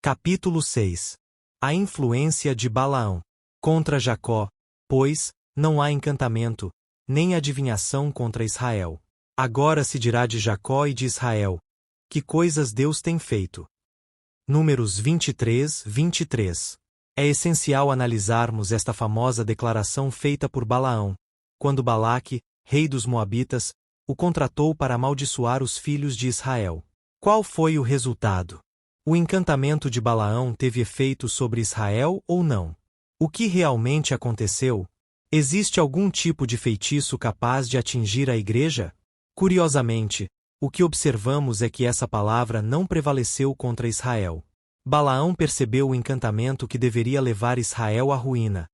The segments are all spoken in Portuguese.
Capítulo 6. A influência de Balaão. Contra Jacó, pois, não há encantamento, nem adivinhação contra Israel. Agora se dirá de Jacó e de Israel: que coisas Deus tem feito. Números 23, 23. É essencial analisarmos esta famosa declaração feita por Balaão, quando Balaque, rei dos Moabitas, o contratou para amaldiçoar os filhos de Israel. Qual foi o resultado? O encantamento de Balaão teve efeito sobre Israel ou não? O que realmente aconteceu? Existe algum tipo de feitiço capaz de atingir a igreja? Curiosamente, o que observamos é que essa palavra não prevaleceu contra Israel. Balaão percebeu o encantamento que deveria levar Israel à ruína,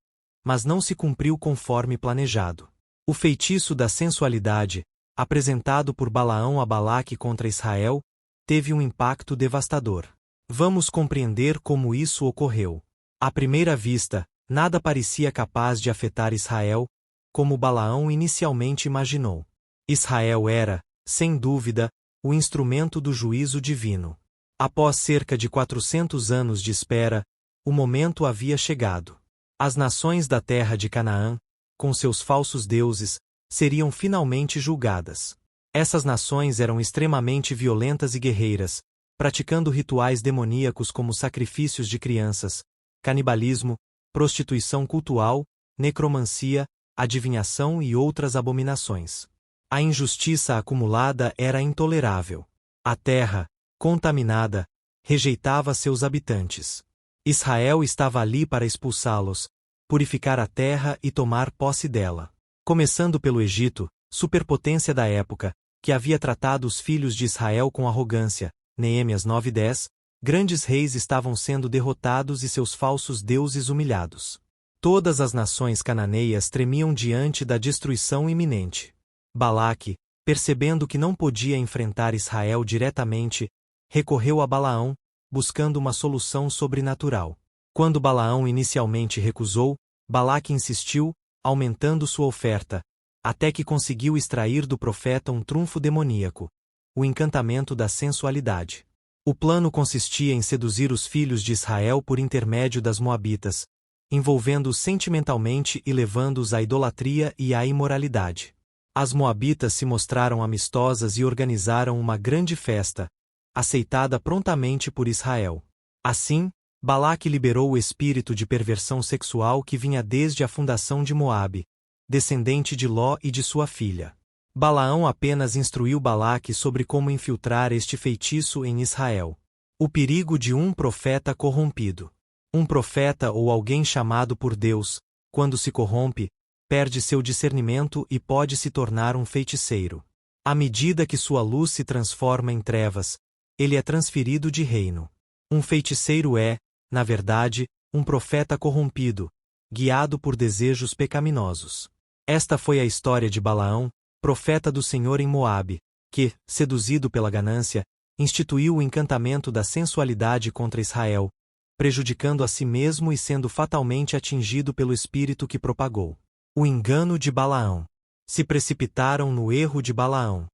mas não se cumpriu conforme planejado. O feitiço da sensualidade, apresentado por Balaão a Balaque contra Israel, teve um impacto devastador. Vamos compreender como isso ocorreu. À primeira vista, nada parecia capaz de afetar Israel, como Balaão inicialmente imaginou. Israel era, sem dúvida, o instrumento do juízo divino. Após cerca de 400 anos de espera, o momento havia chegado. As nações da terra de Canaã, com seus falsos deuses, seriam finalmente julgadas. Essas nações eram extremamente violentas e guerreiras, praticando rituais demoníacos como sacrifícios de crianças, canibalismo, prostituição cultual, necromancia, adivinhação e outras abominações. A injustiça acumulada era intolerável. A terra, contaminada, rejeitava seus habitantes. Israel estava ali para expulsá-los, purificar a terra e tomar posse dela. Começando pelo Egito, superpotência da época, que havia tratado os filhos de Israel com arrogância. Neemias 9:10, grandes reis estavam sendo derrotados e seus falsos deuses humilhados. Todas as nações cananeias tremiam diante da destruição iminente. Balaque, percebendo que não podia enfrentar Israel diretamente, recorreu a Balaão, buscando uma solução sobrenatural. Quando Balaão inicialmente recusou, Balaque insistiu, aumentando sua oferta, até que conseguiu extrair do profeta um trunfo demoníaco: o encantamento da sensualidade. O plano consistia em seduzir os filhos de Israel por intermédio das Moabitas, envolvendo-os sentimentalmente e levando-os à idolatria e à imoralidade. As Moabitas se mostraram amistosas e organizaram uma grande festa, aceitada prontamente por Israel. Assim, Balaque liberou o espírito de perversão sexual que vinha desde a fundação de Moabe, descendente de Ló e de sua filha. Balaão apenas instruiu Balaque sobre como infiltrar este feitiço em Israel. O perigo de um profeta corrompido. Um profeta ou alguém chamado por Deus, quando se corrompe, perde seu discernimento e pode se tornar um feiticeiro. À medida que sua luz se transforma em trevas, ele é transferido de reino. Um feiticeiro é, na verdade, um profeta corrompido, guiado por desejos pecaminosos. Esta foi a história de Balaão, profeta do Senhor em Moabe, que, seduzido pela ganância, instituiu o encantamento da sensualidade contra Israel, prejudicando a si mesmo e sendo fatalmente atingido pelo espírito que propagou. O engano de Balaão. Se precipitaram no erro de Balaão.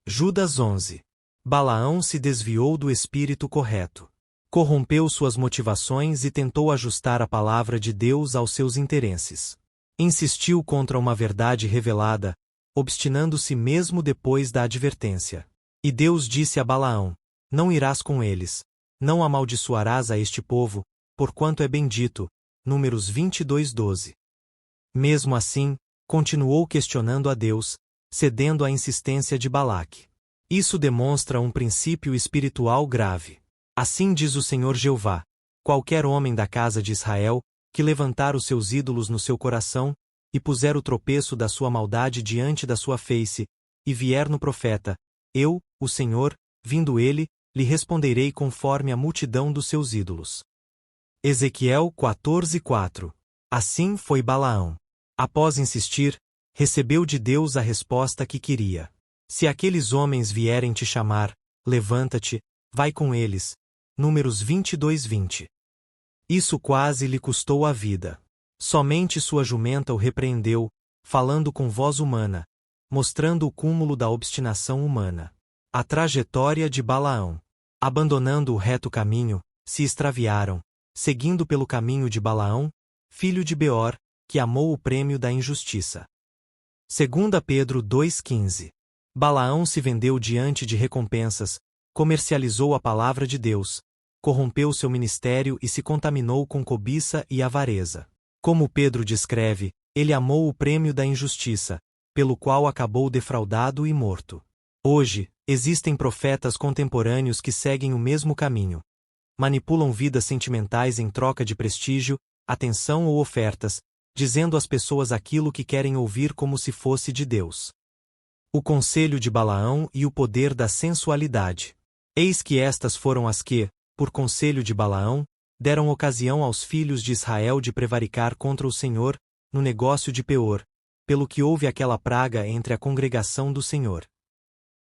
Judas 11. Balaão se desviou do espírito correto. Corrompeu suas motivações e tentou ajustar a palavra de Deus aos seus interesses. Insistiu contra uma verdade revelada, obstinando-se mesmo depois da advertência. E Deus disse a Balaão: não irás com eles, não amaldiçoarás a este povo, porquanto é bendito. Números 22:12. Mesmo assim, continuou questionando a Deus, cedendo à insistência de Balaque. Isso demonstra um princípio espiritual grave. Assim diz o Senhor Jeová: qualquer homem da casa de Israel, que levantar os seus ídolos no seu coração, e puser o tropeço da sua maldade diante da sua face, e vier no profeta, eu, o Senhor, vindo ele, lhe responderei conforme a multidão dos seus ídolos. Ezequiel 14:4. Assim foi Balaão. Após insistir, recebeu de Deus a resposta que queria. Se aqueles homens vierem te chamar, levanta-te, vai com eles. Números 22:20. Isso quase lhe custou a vida. Somente sua jumenta o repreendeu, falando com voz humana, mostrando o cúmulo da obstinação humana. A trajetória de Balaão. Abandonando o reto caminho, se extraviaram, seguindo pelo caminho de Balaão, filho de Beor, que amou o prêmio da injustiça. 2 Pedro 2,15. Balaão se vendeu diante de recompensas, comercializou a palavra de Deus, corrompeu seu ministério e se contaminou com cobiça e avareza. Como Pedro descreve, ele amou o prêmio da injustiça, pelo qual acabou defraudado e morto. Hoje, existem profetas contemporâneos que seguem o mesmo caminho. Manipulam vidas sentimentais em troca de prestígio, atenção ou ofertas, dizendo às pessoas aquilo que querem ouvir como se fosse de Deus. O conselho de Balaão e o poder da sensualidade. Eis que estas foram as que, por conselho de Balaão, deram ocasião aos filhos de Israel de prevaricar contra o Senhor, no negócio de Peor, pelo que houve aquela praga entre a congregação do Senhor.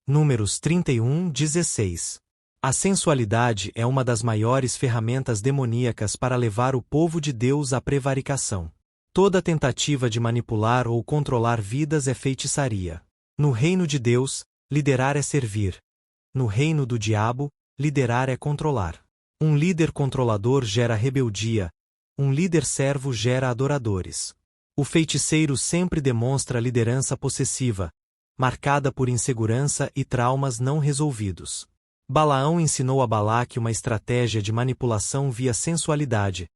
Números 31:16. A sensualidade é uma das maiores ferramentas demoníacas para levar o povo de Deus à prevaricação. Toda tentativa de manipular ou controlar vidas é feitiçaria. No reino de Deus, liderar é servir. No reino do diabo, liderar é controlar. Um líder controlador gera rebeldia, um líder servo gera adoradores. O feiticeiro sempre demonstra liderança possessiva, marcada por insegurança e traumas não resolvidos. Balaão ensinou a Balaque uma estratégia de manipulação via sensualidade,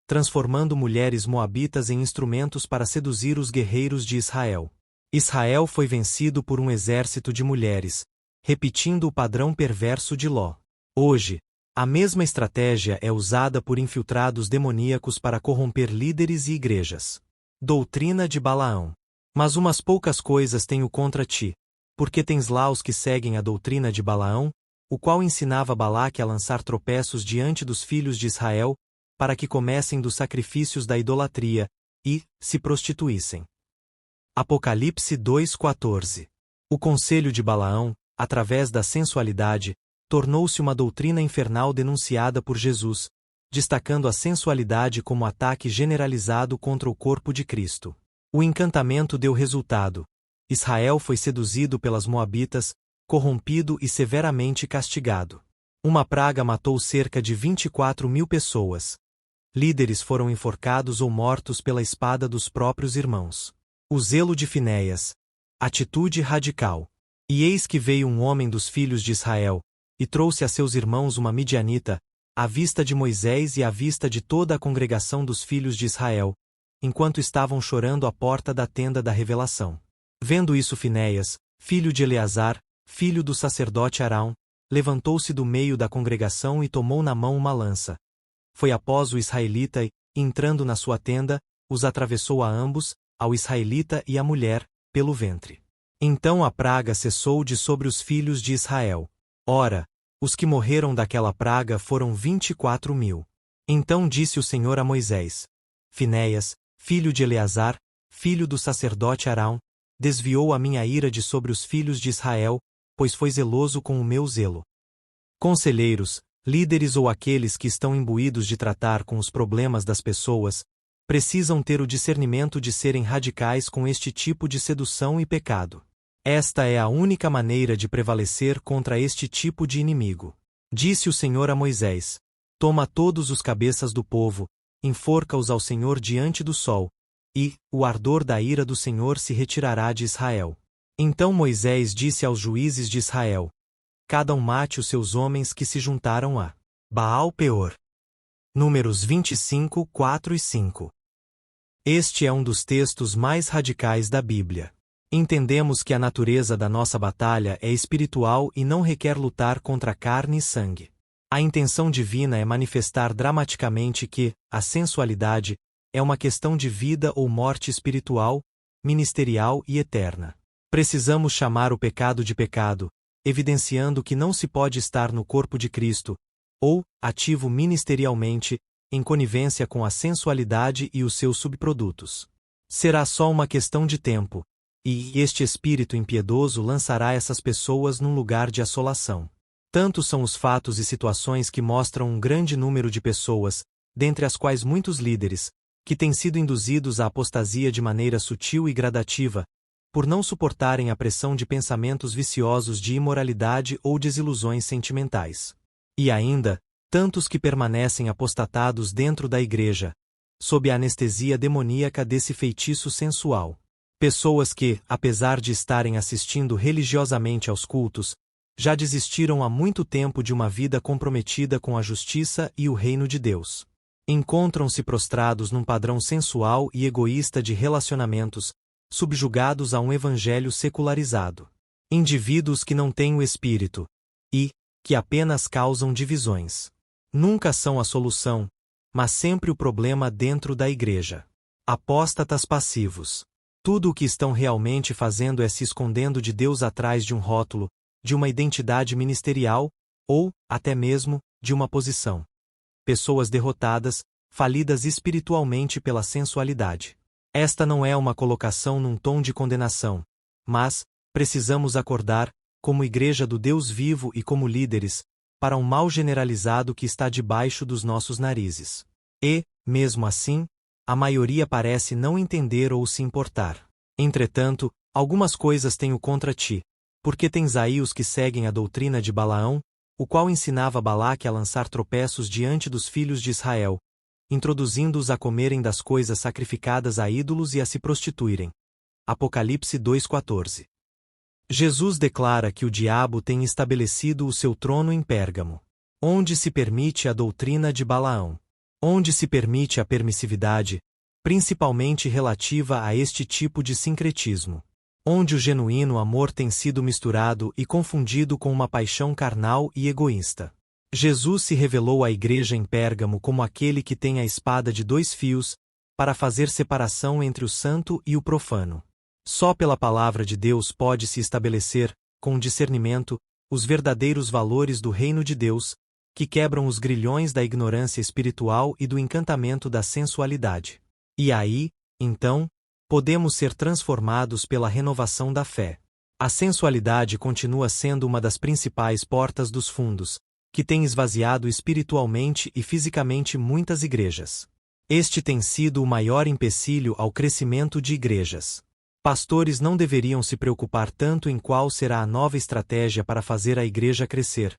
transformando mulheres moabitas em instrumentos para seduzir os guerreiros de Israel. Israel foi vencido por um exército de mulheres, repetindo o padrão perverso de Ló. Hoje, a mesma estratégia é usada por infiltrados demoníacos para corromper líderes e igrejas. Doutrina de Balaão. Mas umas poucas coisas tenho contra ti, porque tens lá os que seguem a doutrina de Balaão, o qual ensinava Balaque a lançar tropeços diante dos filhos de Israel, para que comessem dos sacrifícios da idolatria, e se prostituíssem. Apocalipse 2:14. O conselho de Balaão, através da sensualidade, tornou-se uma doutrina infernal denunciada por Jesus, destacando a sensualidade como ataque generalizado contra o corpo de Cristo. O encantamento deu resultado. Israel foi seduzido pelas moabitas, corrompido e severamente castigado. Uma praga matou cerca de 24.000 pessoas. Líderes foram enforcados ou mortos pela espada dos próprios irmãos. O zelo de Finéias. Atitude radical. E eis que veio um homem dos filhos de Israel, e trouxe a seus irmãos uma midianita, à vista de Moisés e à vista de toda a congregação dos filhos de Israel, enquanto estavam chorando à porta da tenda da revelação. Vendo isso Finéias, filho de Eleazar, filho do sacerdote Arão, levantou-se do meio da congregação e tomou na mão uma lança. Foi após o israelita e, entrando na sua tenda, os atravessou a ambos, ao israelita e à mulher, pelo ventre. Então a praga cessou de sobre os filhos de Israel. Ora, os que morreram daquela praga foram 24.000. Então disse o Senhor a Moisés: Finéias, filho de Eleazar, filho do sacerdote Arão, desviou a minha ira de sobre os filhos de Israel, pois foi zeloso com o meu zelo. Conselheiros, líderes ou aqueles que estão imbuídos de tratar com os problemas das pessoas, precisam ter o discernimento de serem radicais com este tipo de sedução e pecado. Esta é a única maneira de prevalecer contra este tipo de inimigo. Disse o Senhor a Moisés: Toma todos os cabeças do povo, enforca-os ao Senhor diante do sol, e o ardor da ira do Senhor se retirará de Israel. Então Moisés disse aos juízes de Israel: Cada um mate os seus homens que se juntaram a Baal-Peor. Números 25, 4 e 5. Este é um dos textos mais radicais da Bíblia. Entendemos que a natureza da nossa batalha é espiritual e não requer lutar contra carne e sangue. A intenção divina é manifestar dramaticamente que a sensualidade é uma questão de vida ou morte espiritual, ministerial e eterna. Precisamos chamar o pecado de pecado, evidenciando que não se pode estar no corpo de Cristo, ou, ativo ministerialmente, em conivência com a sensualidade e os seus subprodutos. Será só uma questão de tempo, e este espírito impiedoso lançará essas pessoas num lugar de assolação. Tantos são os fatos e situações que mostram um grande número de pessoas, dentre as quais muitos líderes, que têm sido induzidos à apostasia de maneira sutil e gradativa, por não suportarem a pressão de pensamentos viciosos de imoralidade ou desilusões sentimentais. E ainda, Tantos que permanecem apostatados dentro da igreja, sob a anestesia demoníaca desse feitiço sensual. Pessoas que, apesar de estarem assistindo religiosamente aos cultos, já desistiram há muito tempo de uma vida comprometida com a justiça e o reino de Deus. Encontram-se prostrados num padrão sensual e egoísta de relacionamentos, subjugados a um evangelho secularizado. Indivíduos que não têm o espírito e que apenas causam divisões. Nunca são a solução, mas sempre o problema dentro da igreja. Apóstatas passivos. Tudo o que estão realmente fazendo é se escondendo de Deus atrás de um rótulo, de uma identidade ministerial, ou, até mesmo, de uma posição. Pessoas derrotadas, falidas espiritualmente pela sensualidade. Esta não é uma colocação num tom de condenação, mas precisamos acordar, como igreja do Deus vivo e como líderes, para um mal generalizado que está debaixo dos nossos narizes. E, mesmo assim, a maioria parece não entender ou se importar. Entretanto, algumas coisas tenho contra ti, porque tens aí os que seguem a doutrina de Balaão, o qual ensinava Balaque a lançar tropeços diante dos filhos de Israel, introduzindo-os a comerem das coisas sacrificadas a ídolos e a se prostituírem. Apocalipse 2:14. Jesus declara que o diabo tem estabelecido o seu trono em Pérgamo, onde se permite a doutrina de Balaão, onde se permite a permissividade, principalmente relativa a este tipo de sincretismo, onde o genuíno amor tem sido misturado e confundido com uma paixão carnal e egoísta. Jesus se revelou à igreja em Pérgamo como aquele que tem a espada de dois fios, para fazer separação entre o santo e o profano. Só pela palavra de Deus pode-se estabelecer, com discernimento, os verdadeiros valores do reino de Deus, que quebram os grilhões da ignorância espiritual e do encantamento da sensualidade. E aí, então, podemos ser transformados pela renovação da fé. A sensualidade continua sendo uma das principais portas dos fundos, que tem esvaziado espiritualmente e fisicamente muitas igrejas. Este tem sido o maior empecilho ao crescimento de igrejas. Pastores não deveriam se preocupar tanto em qual será a nova estratégia para fazer a igreja crescer,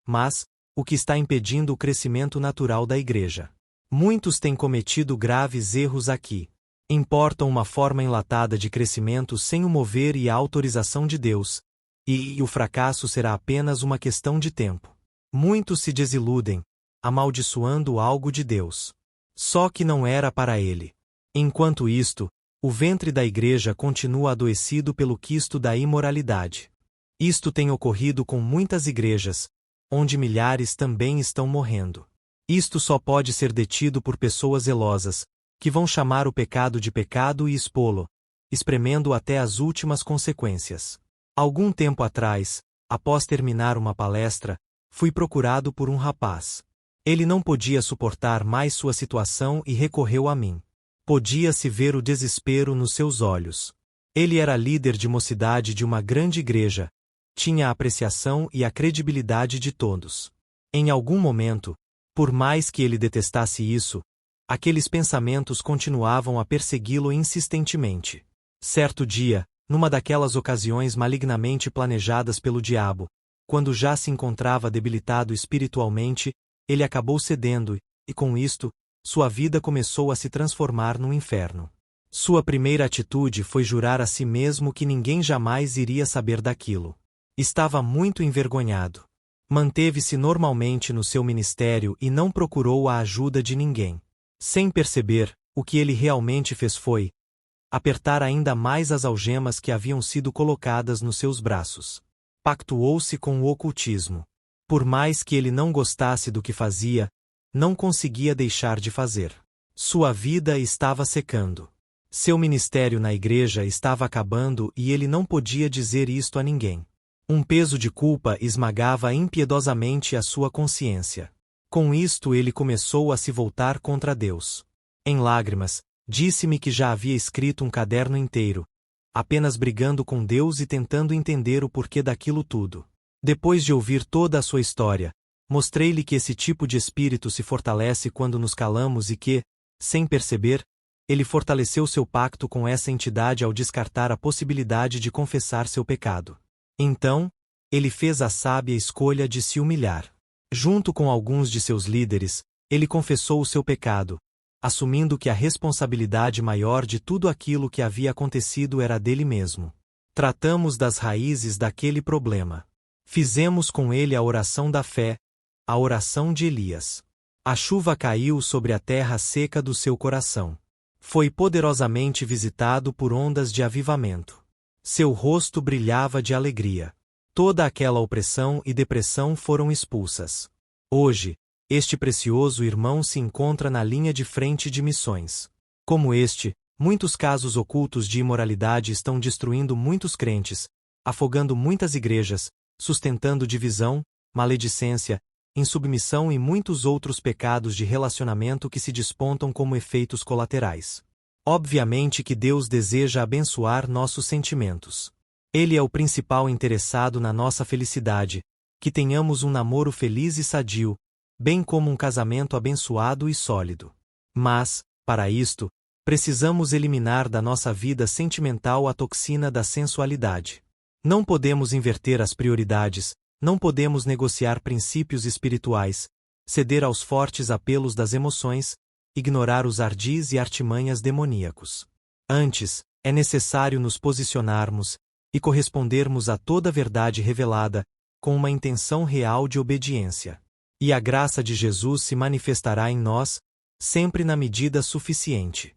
mas o que está impedindo o crescimento natural da igreja. Muitos têm cometido graves erros aqui. Importam uma forma enlatada de crescimento sem o mover e a autorização de Deus, e o fracasso será apenas uma questão de tempo. Muitos se desiludem, amaldiçoando algo de Deus. Só que não era para ele. Enquanto isto, o ventre da igreja continua adoecido pelo quisto da imoralidade. Isto tem ocorrido com muitas igrejas, onde milhares também estão morrendo. Isto só pode ser detido por pessoas zelosas, que vão chamar o pecado de pecado e expô-lo, espremendo até as últimas consequências. Algum tempo atrás, após terminar uma palestra, fui procurado por um rapaz. Ele não podia suportar mais sua situação e recorreu a mim. Podia-se ver o desespero nos seus olhos. Ele era líder de mocidade de uma grande igreja, tinha a apreciação e a credibilidade de todos. Em algum momento, por mais que ele detestasse isso, aqueles pensamentos continuavam a persegui-lo insistentemente. Certo dia, numa daquelas ocasiões malignamente planejadas pelo diabo, quando já se encontrava debilitado espiritualmente, ele acabou cedendo e, com isto, sua vida começou a se transformar num inferno. Sua primeira atitude foi jurar a si mesmo que ninguém jamais iria saber daquilo. Estava muito envergonhado. Manteve-se normalmente no seu ministério e não procurou a ajuda de ninguém. Sem perceber, o que ele realmente fez foi apertar ainda mais as algemas que haviam sido colocadas nos seus braços. Pactuou-se com o ocultismo. Por mais que ele não gostasse do que fazia, não conseguia deixar de fazer. Sua vida estava secando. Seu ministério na igreja estava acabando e ele não podia dizer isto a ninguém. Um peso de culpa esmagava impiedosamente a sua consciência. Com isto ele começou a se voltar contra Deus. Em lágrimas, disse-me que já havia escrito um caderno inteiro, apenas brigando com Deus e tentando entender o porquê daquilo tudo. Depois de ouvir toda a sua história, mostrei-lhe que esse tipo de espírito se fortalece quando nos calamos e que, sem perceber, ele fortaleceu seu pacto com essa entidade ao descartar a possibilidade de confessar seu pecado. Então, ele fez a sábia escolha de se humilhar. Junto com alguns de seus líderes, ele confessou o seu pecado, assumindo que a responsabilidade maior de tudo aquilo que havia acontecido era dele mesmo. Tratamos das raízes daquele problema. Fizemos com ele a oração da fé, a oração de Elias. A chuva caiu sobre a terra seca do seu coração. Foi poderosamente visitado por ondas de avivamento. Seu rosto brilhava de alegria. Toda aquela opressão e depressão foram expulsas. Hoje, este precioso irmão se encontra na linha de frente de missões. Como este, muitos casos ocultos de imoralidade estão destruindo muitos crentes, afogando muitas igrejas, sustentando divisão, maledicência, insubmissão e muitos outros pecados de relacionamento que se despontam como efeitos colaterais. Obviamente que Deus deseja abençoar nossos sentimentos. Ele é o principal interessado na nossa felicidade, que tenhamos um namoro feliz e sadio, bem como um casamento abençoado e sólido. Mas, para isto, precisamos eliminar da nossa vida sentimental a toxina da sensualidade. Não podemos inverter as prioridades, não podemos negociar princípios espirituais, ceder aos fortes apelos das emoções, ignorar os ardis e artimanhas demoníacos. Antes, é necessário nos posicionarmos e correspondermos a toda a verdade revelada, com uma intenção real de obediência. E a graça de Jesus se manifestará em nós, sempre na medida suficiente.